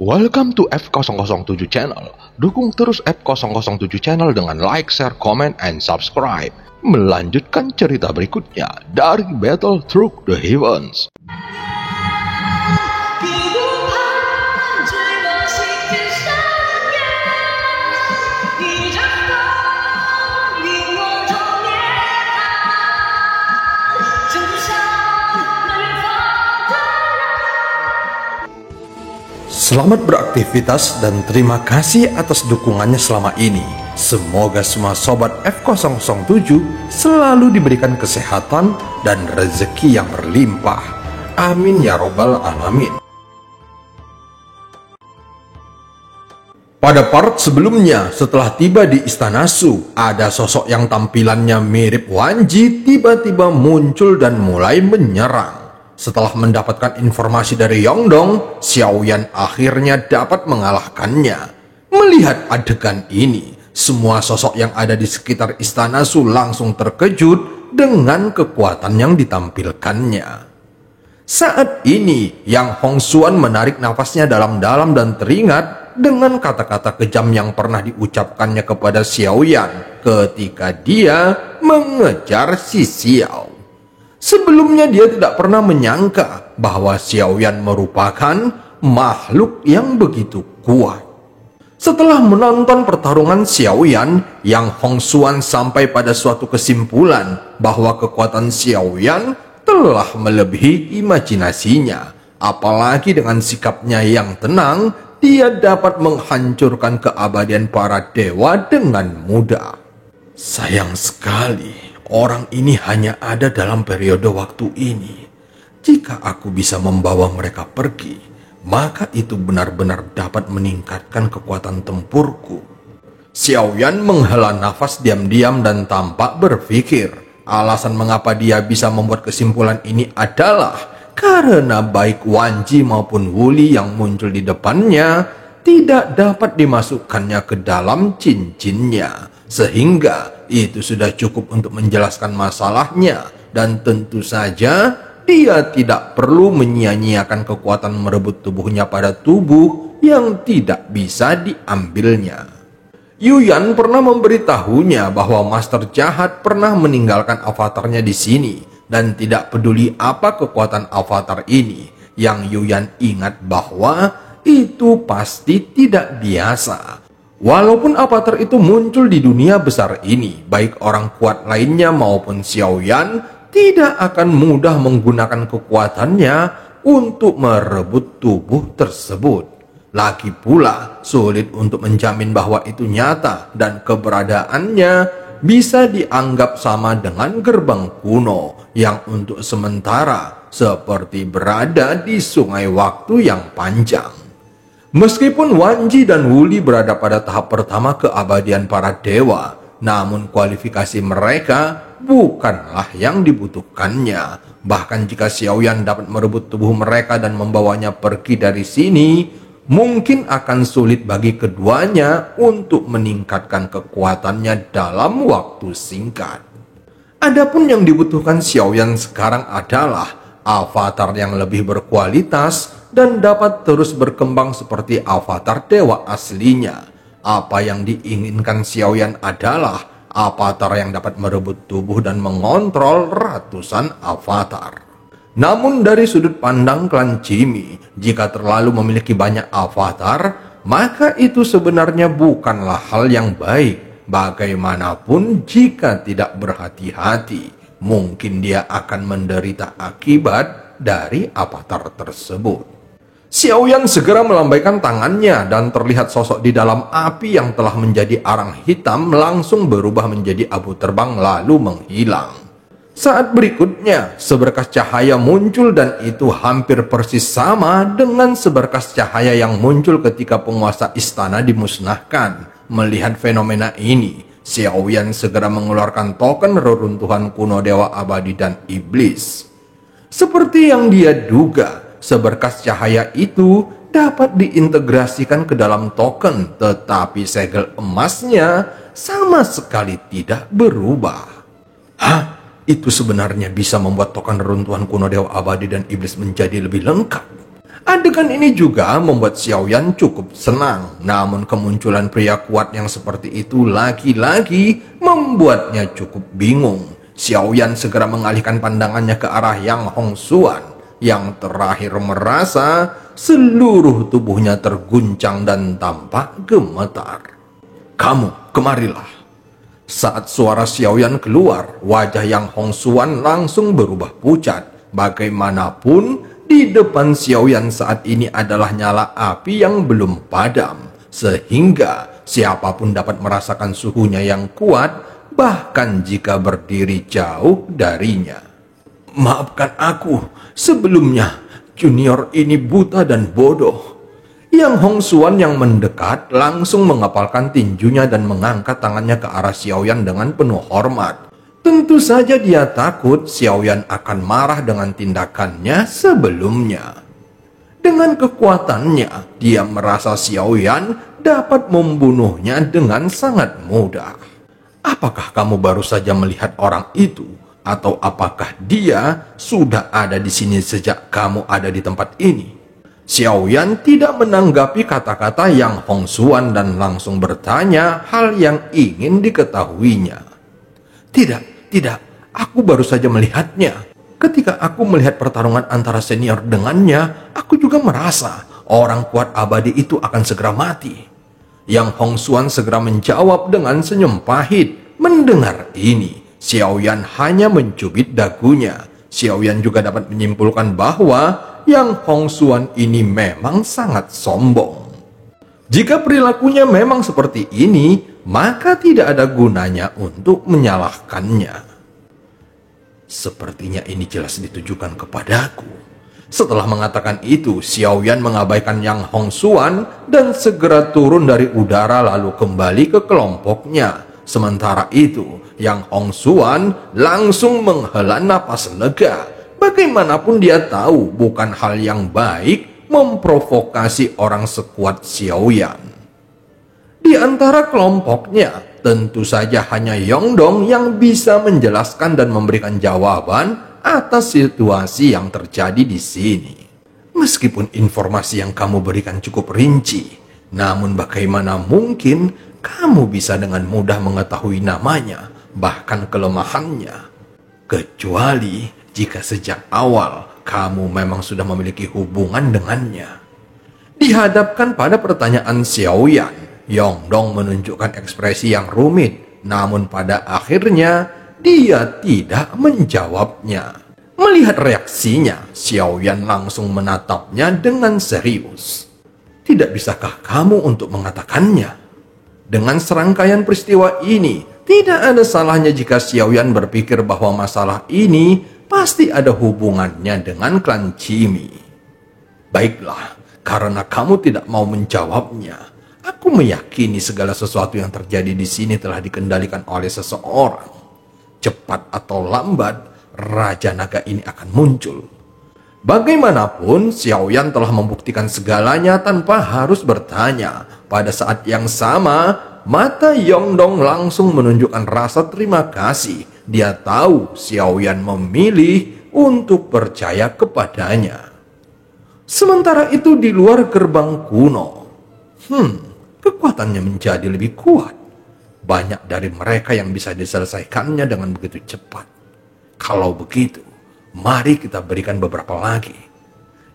Welcome to F007 Channel. Dukung terus F007 Channel dengan like, share, comment, and subscribe. Melanjutkan cerita berikutnya dari Battle Through the Heavens. Selamat beraktivitas dan terima kasih atas dukungannya selama ini. Semoga semua sobat F007 selalu diberikan kesehatan dan rezeki yang berlimpah. Amin ya robbal alamin. Pada part sebelumnya, setelah tiba di Istana Shu, ada sosok yang tampilannya mirip Wanji tiba-tiba muncul dan mulai menyerang. Setelah mendapatkan informasi dari Yongdong, Xiaoyan akhirnya dapat mengalahkannya. Melihat adegan ini, semua sosok yang ada di sekitar Istana Shu langsung terkejut dengan kekuatan yang ditampilkannya. Saat ini, Yang Hongshuan menarik nafasnya dalam-dalam dan teringat dengan kata-kata kejam yang pernah diucapkannya kepada Xiaoyan ketika dia mengejar si Xiao. Sebelumnya dia tidak pernah menyangka bahwa Xiaoyan merupakan makhluk yang begitu kuat. Setelah menonton pertarungan Xiaoyan, Yang Hongshuan sampai pada suatu kesimpulan bahwa kekuatan Xiaoyan telah melebihi imajinasinya. Apalagi dengan sikapnya yang tenang, dia dapat menghancurkan keabadian para dewa dengan mudah. Sayang sekali. Orang ini hanya ada dalam periode waktu ini. Jika aku bisa membawa mereka pergi, maka itu benar-benar dapat meningkatkan kekuatan tempurku. Xiaoyan menghela nafas diam-diam dan tampak berpikir. Alasan mengapa dia bisa membuat kesimpulan ini adalah karena baik Wanji maupun Wuli yang muncul di depannya tidak dapat dimasukkannya ke dalam cincinnya. Sehingga itu sudah cukup untuk menjelaskan masalahnya. Dan tentu saja dia tidak perlu menyia-nyiakan kekuatan merebut tubuhnya pada tubuh yang tidak bisa diambilnya. Yuyan pernah memberitahunya bahwa Master Jahat pernah meninggalkan avatarnya di sini. Dan tidak peduli apa kekuatan avatar ini. Yang Yuyan ingat bahwa itu pasti tidak biasa. Walaupun avatar itu muncul di dunia besar ini, baik orang kuat lainnya maupun Xiaoyan tidak akan mudah menggunakan kekuatannya untuk merebut tubuh tersebut. Lagi pula, sulit untuk menjamin bahwa itu nyata dan keberadaannya bisa dianggap sama dengan gerbang kuno yang untuk sementara seperti berada di sungai waktu yang panjang. Meskipun Wanji dan Wuli berada pada tahap pertama keabadian para dewa, namun kualifikasi mereka bukanlah yang dibutuhkannya. Bahkan jika Xiaoyan dapat merebut tubuh mereka dan membawanya pergi dari sini, mungkin akan sulit bagi keduanya untuk meningkatkan kekuatannya dalam waktu singkat. Adapun yang dibutuhkan Xiaoyan sekarang adalah avatar yang lebih berkualitas dan dapat terus berkembang seperti avatar dewa aslinya. Apa yang diinginkan Xiaoyan adalah avatar yang dapat merebut tubuh dan mengontrol ratusan avatar. Namun dari sudut pandang klan Jimmy, jika terlalu memiliki banyak avatar, maka itu sebenarnya bukanlah hal yang baik. Bagaimanapun jika tidak berhati-hati, mungkin dia akan menderita akibat dari avatar tersebut. Xiaoyan segera melambaikan tangannya dan terlihat sosok di dalam api yang telah menjadi arang hitam langsung berubah menjadi abu terbang lalu menghilang. Saat berikutnya, seberkas cahaya muncul dan itu hampir persis sama dengan seberkas cahaya yang muncul ketika penguasa istana dimusnahkan. Melihat fenomena ini, Xiaoyan segera mengeluarkan token reruntuhan kuno Dewa Abadi dan Iblis. Seperti yang dia duga, seberkas cahaya itu dapat diintegrasikan ke dalam token, tetapi segel emasnya sama sekali tidak berubah. Hah? Itu sebenarnya bisa membuat token reruntuhan kuno Dewa Abadi dan Iblis menjadi lebih lengkap. Adegan ini juga membuat Xiaoyan cukup senang, namun kemunculan pria kuat yang seperti itu lagi-lagi membuatnya cukup bingung. Xiaoyan segera mengalihkan pandangannya ke arah Yang Hongxuan, yang terakhir merasa seluruh tubuhnya terguncang dan tampak gemetar. "Kamu, kemarilah." Saat suara Xiaoyan keluar, wajah Yang Hongxuan langsung berubah pucat. Bagaimanapun, di depan Xiaoyan saat ini adalah nyala api yang belum padam, sehingga siapapun dapat merasakan suhunya yang kuat, bahkan jika berdiri jauh darinya. "Maafkan aku, sebelumnya junior ini buta dan bodoh." Yang Hongxuan yang mendekat langsung mengepalkan tinjunya dan mengangkat tangannya ke arah Xiaoyan dengan penuh hormat. Tentu saja dia takut Xiaoyan akan marah dengan tindakannya sebelumnya. Dengan kekuatannya, dia merasa Xiaoyan dapat membunuhnya dengan sangat mudah. "Apakah kamu baru saja melihat orang itu? Atau apakah dia sudah ada di sini sejak kamu ada di tempat ini?" Xiaoyan tidak menanggapi kata-kata Yang Hongxuan dan langsung bertanya hal yang ingin diketahuinya. Tidak, aku baru saja melihatnya. Ketika aku melihat pertarungan antara senior dengannya, aku juga merasa orang kuat abadi itu akan segera mati." Yang Hongxuan segera menjawab dengan senyum pahit. Mendengar ini, Xiaoyan hanya mencubit dagunya. Xiaoyan juga dapat menyimpulkan bahwa Yang Hongxuan ini memang sangat sombong. Jika perilakunya memang seperti ini, maka tidak ada gunanya untuk menyalahkannya. "Sepertinya ini jelas ditujukan kepadaku." Setelah mengatakan itu, Xiaoyan mengabaikan Yang Hongxuan dan segera turun dari udara lalu kembali ke kelompoknya. Sementara itu, Yang Hongxuan langsung menghela napas lega. Bagaimanapun dia tahu bukan hal yang baik memprovokasi orang sekuat Xiaoyan. Di antara kelompoknya, tentu saja hanya Yongdong yang bisa menjelaskan dan memberikan jawaban atas situasi yang terjadi di sini. "Meskipun informasi yang kamu berikan cukup rinci, namun bagaimana mungkin kamu bisa dengan mudah mengetahui namanya, bahkan kelemahannya? Kecuali jika sejak awal kamu memang sudah memiliki hubungan dengannya." Dihadapkan pada pertanyaan Xiaoyan, Yongdong menunjukkan ekspresi yang rumit, namun pada akhirnya dia tidak menjawabnya. Melihat reaksinya, Xiaoyan langsung menatapnya dengan serius. "Tidak bisakah kamu untuk mengatakannya?" Dengan serangkaian peristiwa ini, tidak ada salahnya jika Xiaoyan berpikir bahwa masalah ini pasti ada hubungannya dengan klan Qimi. "Baiklah, karena kamu tidak mau menjawabnya, aku meyakini segala sesuatu yang terjadi di sini telah dikendalikan oleh seseorang. Cepat atau lambat, Raja Naga ini akan muncul." Bagaimanapun, Xiaoyan telah membuktikan segalanya tanpa harus bertanya. Pada saat yang sama, mata Yongdong langsung menunjukkan rasa terima kasih. Dia tahu Xiaoyan memilih untuk percaya kepadanya. Sementara itu di luar gerbang kuno, kekuatannya menjadi lebih kuat. Banyak dari mereka yang bisa diselesaikannya dengan begitu cepat. Kalau begitu, mari kita berikan beberapa lagi.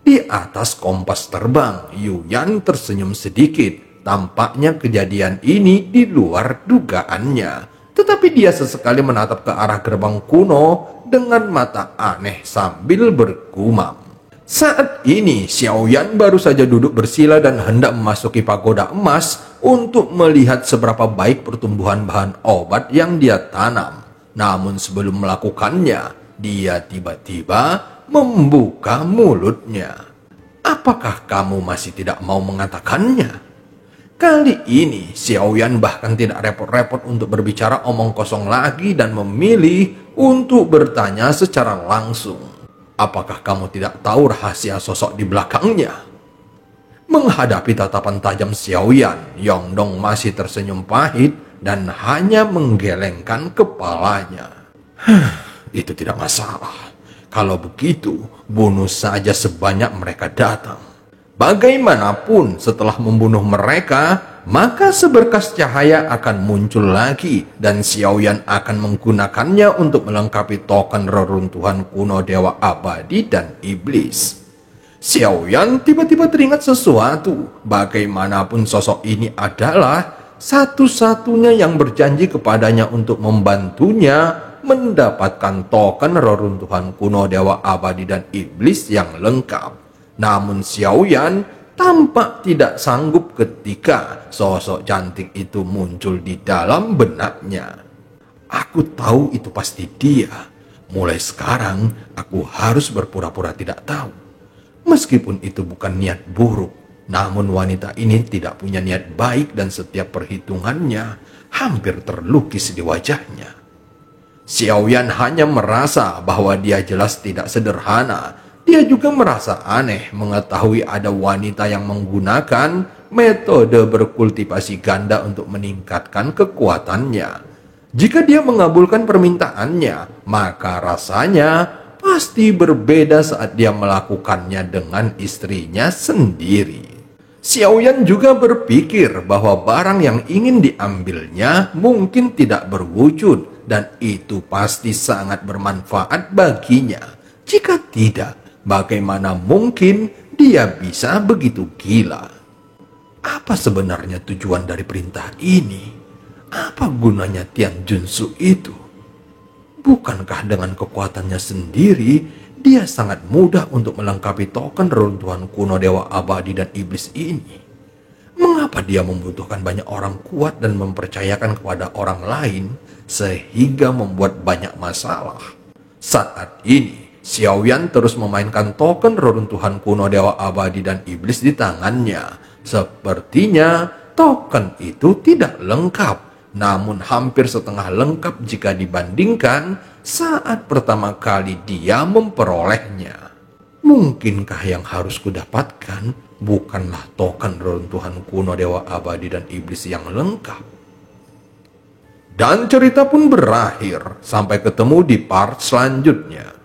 Di atas kompas terbang, Yuyan tersenyum sedikit. Tampaknya kejadian ini di luar dugaannya. Tetapi dia sesekali menatap ke arah gerbang kuno dengan mata aneh sambil bergumam. Saat ini, Xiaoyan baru saja duduk bersila dan hendak memasuki pagoda emas untuk melihat seberapa baik pertumbuhan bahan obat yang dia tanam. Namun sebelum melakukannya, dia tiba-tiba membuka mulutnya. "Apakah kamu masih tidak mau mengatakannya?" Kali ini, Xiaoyan bahkan tidak repot-repot untuk berbicara omong kosong lagi dan memilih untuk bertanya secara langsung. "Apakah kamu tidak tahu rahasia sosok di belakangnya?" Menghadapi tatapan tajam Xiaoyan, Yongdong masih tersenyum pahit dan hanya menggelengkan kepalanya. "Itu tidak masalah. Kalau begitu, bunuh saja sebanyak mereka datang." Bagaimanapun setelah membunuh mereka, maka seberkas cahaya akan muncul lagi dan Xiaoyan akan menggunakannya untuk melengkapi token reruntuhan kuno dewa abadi dan iblis. Xiaoyan tiba-tiba teringat sesuatu. Bagaimanapun sosok ini adalah satu-satunya yang berjanji kepadanya untuk membantunya mendapatkan token reruntuhan kuno dewa abadi dan iblis yang lengkap. Namun Xiaoyan tampak tidak sanggup ketika sosok cantik itu muncul di dalam benaknya. Aku tahu itu pasti dia. Mulai sekarang aku harus berpura-pura tidak tahu. Meskipun itu bukan niat buruk, namun wanita ini tidak punya niat baik dan setiap perhitungannya hampir terlukis di wajahnya. Xiaoyan hanya merasa bahwa dia jelas tidak sederhana. Dia juga merasa aneh mengetahui ada wanita yang menggunakan metode berkultivasi ganda untuk meningkatkan kekuatannya. Jika dia mengabulkan permintaannya, maka rasanya pasti berbeda saat dia melakukannya dengan istrinya sendiri. Xiaoyan juga berpikir bahwa barang yang ingin diambilnya mungkin tidak berwujud dan itu pasti sangat bermanfaat baginya. Jika tidak, bagaimana mungkin dia bisa begitu gila? Apa sebenarnya tujuan dari perintah ini? Apa gunanya Tian Junsu itu? Bukankah dengan kekuatannya sendiri, dia sangat mudah untuk melengkapi token reruntuhan kuno dewa abadi dan iblis ini? Mengapa dia membutuhkan banyak orang kuat dan mempercayakan kepada orang lain sehingga membuat banyak masalah? Saat ini, Xiaoyan terus memainkan token reruntuhan kuno dewa abadi dan iblis di tangannya. Sepertinya token itu tidak lengkap, namun hampir setengah lengkap jika dibandingkan saat pertama kali dia memperolehnya. Mungkinkah yang harus kudapatkan bukanlah token reruntuhan kuno dewa abadi dan iblis yang lengkap? Dan cerita pun berakhir sampai ketemu di part selanjutnya.